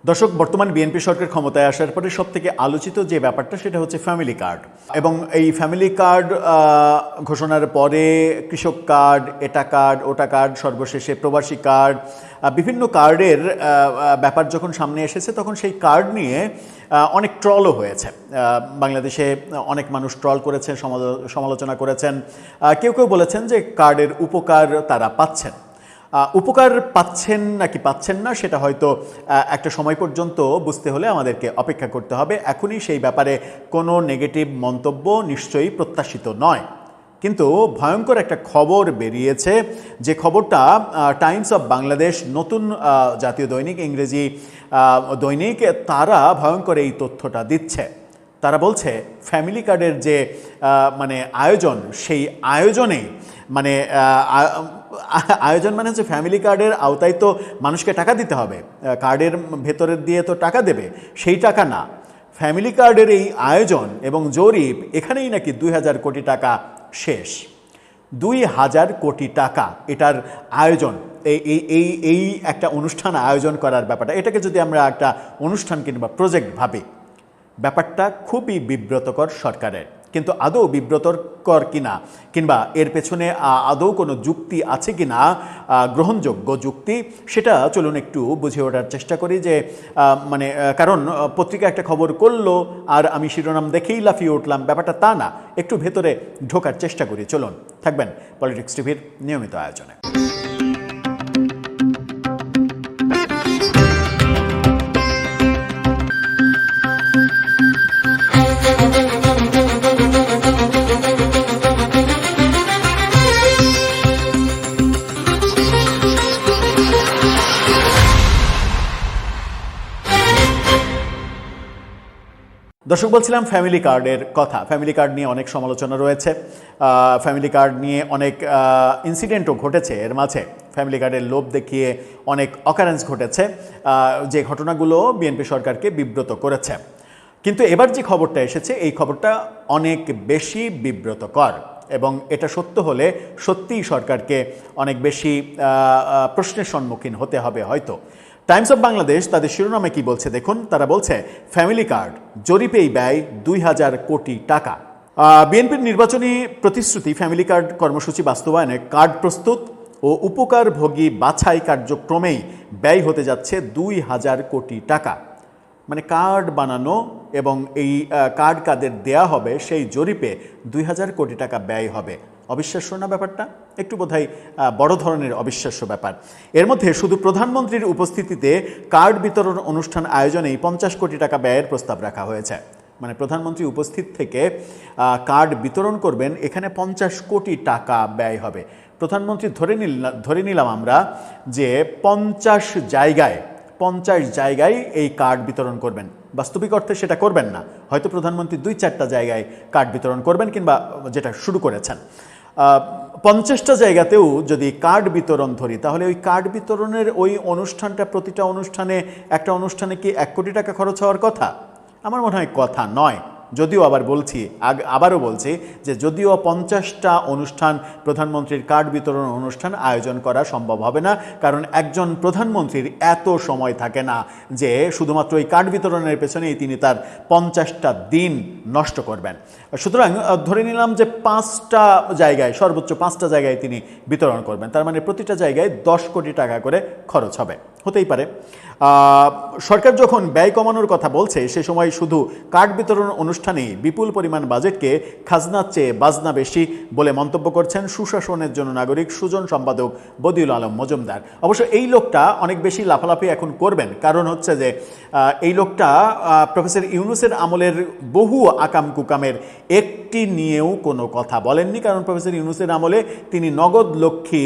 দর্শক, বর্তমান বিএনপি সরকার ক্ষমতায় আসার পরে সবথেকে আলোচিত যে ব্যাপারটা সেটা হচ্ছে ফ্যামিলি কার্ড। এবং এই ফ্যামিলি কার্ড ঘোষণার পরে কৃষক কার্ড, এটা কার্ড, ওটা কার্ড, সর্বশেষে প্রবাসী কার্ড, বিভিন্ন কার্ডের ব্যাপার যখন সামনে এসেছে তখন সেই কার্ড নিয়ে অনেক ট্রলও হয়েছে। বাংলাদেশে অনেক মানুষ ট্রল করেছেন, সমালোচনা করেছেন। কেউ কেউ বলেছেন যে কার্ডের উপকার তারা পাচ্ছেন। উপকার পাচ্ছেন নাকি পাচ্ছেন না সেটা হয়তো একটা সময় পর্যন্ত বুঝতে হলে আমাদেরকে অপেক্ষা করতে হবে। এখনই সেই ব্যাপারে কোনো নেগেটিভ মন্তব্য নিশ্চয়ই প্রত্যাশিত নয়। কিন্তু ভয়ঙ্কর একটা খবর বেরিয়েছে, যে খবরটা টাইমস অফ বাংলাদেশ, নতুন জাতীয় দৈনিক, ইংরেজি দৈনিক, তারা ভয়ঙ্কর এই তথ্যটা দিচ্ছে। তারা বলছে ফ্যামিলি কার্ডের যে আয়োজন, সেই আয়োজনেই আয়োজন মানে হচ্ছে ফ্যামিলি কার্ডের আওতায় তো মানুষকে টাকা দিতে হবে, কার্ডের ভেতরের দিয়ে তো টাকা দেবে, সেই টাকা না। ফ্যামিলি কার্ডের এই আয়োজন এবং জরিপ, এখানেই নাকি 2000 কোটি টাকা শেষ। 2000 কোটি টাকা এটার আয়োজন, এই একটা অনুষ্ঠান আয়োজন করার ব্যাপারটা, এটাকে যদি আমরা একটা অনুষ্ঠান কিংবা প্রজেক্ট ভাবি, ব্যাপারটা খুবই বিব্রতকর সরকারের। কিন্তু আদৌ বিব্রতকর কিনা, কিংবা এর পেছনে আদৌ কোনো যুক্তি আছে কিনা, গ্রহণযোগ্য যুক্তি, সেটা চলুন একটু বুঝে ওঠার চেষ্টা করি। যে কারণ পত্রিকা একটা খবর করলো আর আমি শিরোনাম দেখেই লাফিয়ে উঠলাম, ব্যাপারটা তা না। একটু ভেতরে ঢোকার চেষ্টা করি। চলুন, থাকবেন পলিটিক্স টিভির নিয়মিত আয়োজনে। দর্শক, বলছিলাম ফ্যামিলি কার্ডের কথা। ফ্যামিলি কার্ড নিয়ে অনেক সমালোচনা রয়েছে, ফ্যামিলি কার্ড নিয়ে অনেক ইনসিডেন্টও ঘটেছে এর মাঝে। ফ্যামিলি কার্ডের লোভ দেখিয়ে অনেক অকারেন্স ঘটেছে, যে ঘটনাগুলো বিএনপি সরকারকে বিব্রত করেছে। কিন্তু এবার যে খবরটা এসেছে, এই খবরটা অনেক বেশি বিব্রতকর, এবং এটা সত্য হলে সত্যিই সরকারকে অনেক বেশি প্রশ্নের সম্মুখীন হতে হবে হয়তো। টাইমস অফ বাংলাদেশ তাদের শিরোনামে কি বলছে দেখুন। তারা বলছে ফ্যামিলি কার্ড জরিপেই ব্যয় 2000 কোটি টাকা। বিএনপির নির্বাচনী প্রতিশ্রুতি ফ্যামিলি কার্ড কর্মসূচি বাস্তবায়নে কার্ড প্রস্তুত ও উপকারভোগী বাছাই কার্যক্রমেই ব্যয় হতে যাচ্ছে 2000 কোটি টাকা। কার্ড বানানো এবং এই কার্ড কাদের দেয়া হবে সেই জরিপে 2000 কোটি টাকা ব্যয় হবে। অবিশ্বাস্য না ব্যাপারটা? একটু বোধহয় বড় ধরনের অবিশ্বাস্য ব্যাপার। এর মধ্যে শুধু প্রধানমন্ত্রীর উপস্থিতিতে কার্ড বিতরণ অনুষ্ঠান আয়োজনেই 50 কোটি টাকা ব্যয়ের প্রস্তাব রাখা হয়েছে। প্রধানমন্ত্রী উপস্থিত থেকে কার্ড বিতরণ করবেন, এখানে 50 কোটি টাকা ব্যয় হবে। প্রধানমন্ত্রী ধরে নিলাম আমরা যে 50 জায়গায় এই কার্ড বিতরণ করবেন। বাস্তবিক অর্থে সেটা করবেন না, হয়তো প্রধানমন্ত্রী 2-4টা জায়গায় কার্ড বিতরণ করবেন, কিংবা যেটা শুরু করেছেন 50টা জায়গাতেও যদি কার্ড বিতরণ ধরি, তাহলে ওই কার্ড বিতরণের ওই অনুষ্ঠানটা, প্রতিটা অনুষ্ঠানে, একটা অনুষ্ঠানে কি 1 কোটি টাকা খরচ হওয়ার কথা? আমার মনে হয় কথা নয়। যদিও আবারও বলছি যে যদিও 50টা অনুষ্ঠান, প্রধানমন্ত্রীর কার্ড বিতরণ অনুষ্ঠান আয়োজন করা সম্ভব হবে না, কারণ একজন প্রধানমন্ত্রীর এত সময় থাকে না যে শুধুমাত্র এই কার্ড বিতরণের পেছনেই তিনি তার 50টা দিন নষ্ট করবেন। সুতরাং ধরে নিলাম যে 5টা জায়গায়, সর্বোচ্চ 5টা জায়গায় তিনি বিতরণ করবেন, তার প্রতিটা জায়গায় 10 কোটি টাকা করে খরচ হবে। হতেই পারে। সরকার যখন ব্যয় কমানোর কথা বলছে, সে সময় শুধু কার্ড বিতরণ অনুষ্ঠানেই বিপুল পরিমাণ বাজেটকে খাজনার চেয়ে বাজনা বেশি বলে মন্তব্য করছেন সুশাসনের জন্য নাগরিক সুজন সম্পাদক বদিউল আলম মজুমদার। অবশ্য এই লোকটা অনেক বেশি লাফালাফি এখন করবেন, কারণ হচ্ছে যে এই লোকটা প্রফেসর ইউনূসের আমলের বহু আকাম কুকামের একটি নিয়েও কোনো কথা বলেননি, কারণ প্রফেসর ইউনূসের আমলে তিনি নগদ লক্ষ্মী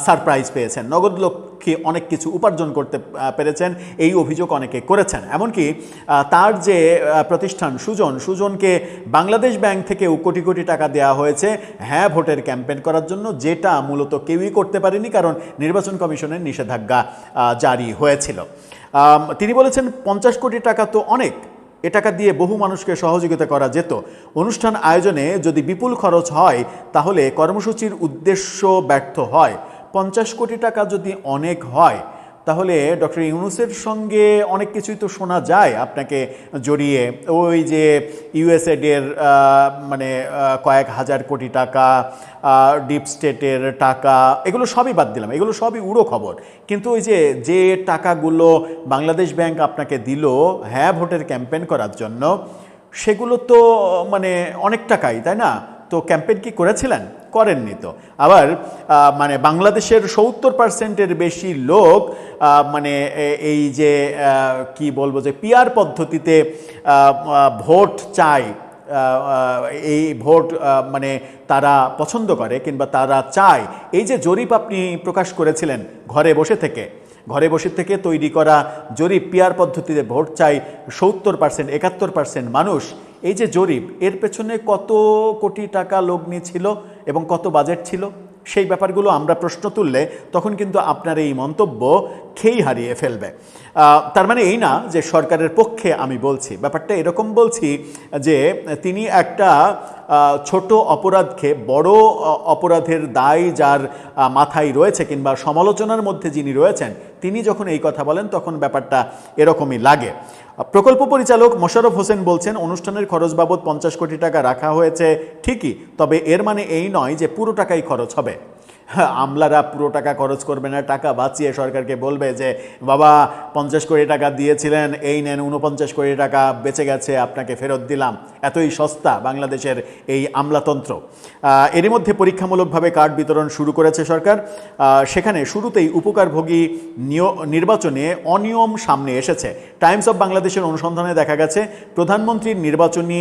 সারপ্রাইজ পেয়েছেন, নগদ লক্ষ্মী অনেক কিছু উপার্জন করতে পেরেছেন, এই অভিযোগ অনেকে করেছেন। এমনকি তার যে প্রতিষ্ঠান সুজনকে বাংলাদেশ ব্যাংক থেকেও কোটি কোটি টাকা দেওয়া হয়েছে হ্যাঁ ভোটের ক্যাম্পেইন করার জন্য, যেটা মূলত কেউই করতে পারেনি, কারণ নির্বাচন কমিশনের নিষেধাজ্ঞা জারি হয়েছিল। তিনি বলেছেন 50 কোটি টাকা তো অনেক, এ টাকা দিয়ে বহু মানুষকে সহযোগিতা করা যেত। অনুষ্ঠান আয়োজনে যদি বিপুল খরচ হয় তাহলে কর্মসূচির উদ্দেশ্য ব্যর্থ হয়। 50 কোটি টাকা যদি অনেক হয় তাহলে ডক্টর ইউনূসের সঙ্গে অনেক কিছুই তো শোনা যায় আপনাকে জড়িয়ে। ওই যে ইউএসএডের মানে কয়েক হাজার কোটি টাকা, ডিপ স্টেটের টাকা, এগুলো সবই বাদ দিলাম, এগুলো সবই উড়ো খবর। কিন্তু ওই যে টাকাগুলো বাংলাদেশ ব্যাংক আপনাকে দিল হ্যাঁ ভোটের ক্যাম্পেইন করার জন্য, সেগুলো তো মানে অনেক টাকাই, তাই না? তো ক্যাম্পেইন কি করেছিলেন? করেননি তো। আবার মানে বাংলাদেশের 70% বেশি লোক মানে এই যে কি বলবো, যে পিআর পদ্ধতিতে ভোট চায়, এই ভোট মানে তারা পছন্দ করে কিংবা তারা চায়। এই যে জরিপ আপনি প্রকাশ করেছিলেন ঘরে বসে থেকে তৈরি করা জরিপ, পিআর পদ্ধতিতে ভোট চাই 70%, 71% মানুষ, এই যে জরিপ, এর পেছনে কত কোটি টাকা লগ্নি ছিল এবং কত বাজেট ছিল, সেই ব্যাপারগুলো আমরা প্রশ্ন তুললে তখন কিন্তু আপনার এই মন্তব্য খেই হারিয়ে ফেলবে। তার মানে এই না যে সরকারের পক্ষে আমি বলছি, ব্যাপারটা এরকম বলছি যে তিনি একটা ছোট অপরাধকে বড় অপরাধের দায় যার মাথায় রয়েছে কিংবা সমালোচনার মধ্যে যিনি রয়েছেন, তিনি যখন এই কথা বলেন তখন ব্যাপারটা এরকমই লাগে। প্রকল্প পরিচালক মোশাররফ হোসেন বলছেন, অনুষ্ঠানের খরচ বাবদ 50 কোটি টাকা রাখা হয়েছে ঠিকই, তবে এর মানে এই নয় যে পুরো টাকাই খরচ হবে। হ্যাঁ, আমলারা পুরো টাকা খরচ করবে না, টাকা বাঁচিয়ে সরকারকে বলবে যে বাবা 50 কোটি টাকা দিয়েছিলেন, এই নেন 49 কোটি টাকা বেঁচে গেছে, আপনাকে ফেরত দিলাম। এতই সস্তা বাংলাদেশের এই আমলাতন্ত্র। এরই মধ্যে পরীক্ষামূলকভাবে কার্ড বিতরণ শুরু করেছে সরকার। সেখানে শুরুতেই উপকারভোগী নির্বাচনে অনিয়ম সামনে এসেছে। টাইমস অফ বাংলাদেশের অনুসন্ধানে দেখা গেছে, প্রধানমন্ত্রীর নির্বাচনী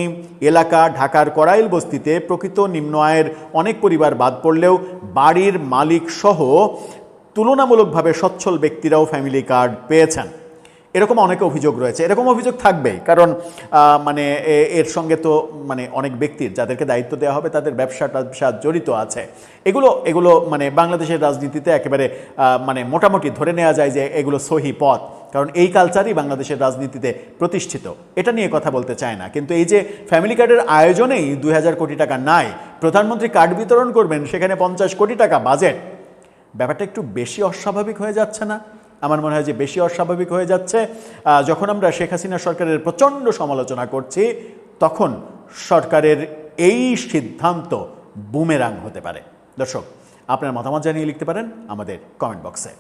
এলাকা ঢাকার কড়াইল বস্তিতে প্রকৃত নিম্ন আয়ের অনেক পরিবার বাদ পড়লেও বাড়ির মালিক সহ তুলনামূলকভাবে সচ্ছল ব্যক্তিরাও ফ্যামিলি কার্ড পেয়েছেন। এরকম অনেক অভিযোগ রয়েছে, এরকম অভিযোগ থাকবেই, কারণ মানে এর সঙ্গে তো মানে অনেক ব্যক্তির যাদেরকে দায়িত্ব দেওয়া হবে তাদের ব্যবসা জড়িত আছে। এগুলো মানে বাংলাদেশের রাজনীতিতে একেবারে মানে মোটামুটি ধরে নেওয়া যায় যে এগুলো সহি পথ, কারণ এই কালচারই বাংলাদেশের রাজনীতিতে প্রতিষ্ঠিত। এটা নিয়ে কথা বলতে চায় না, কিন্তু এই যে ফ্যামিলি কার্ডের আয়োজনেই 2000 কোটি টাকা নাই, প্রধানমন্ত্রী কার্ড বিতরণ করবেন, সেখানে 50 কোটি টাকা বাজেট, ব্যাপারটা একটু বেশি অস্বাভাবিক হয়ে যাচ্ছে না? আমার মনে হয় যে বেশি অস্বাভাবিক হয়ে যাচ্ছে। যখন আমরা শেখ হাসিনা সরকারের প্রচণ্ড সমালোচনা করছি, তখন সরকারের এই সিদ্ধান্ত বুমেরাং হতে পারে। দর্শক, আপনার মতামত জানিয়ে লিখতে পারেন আমাদের কমেন্ট বক্সে।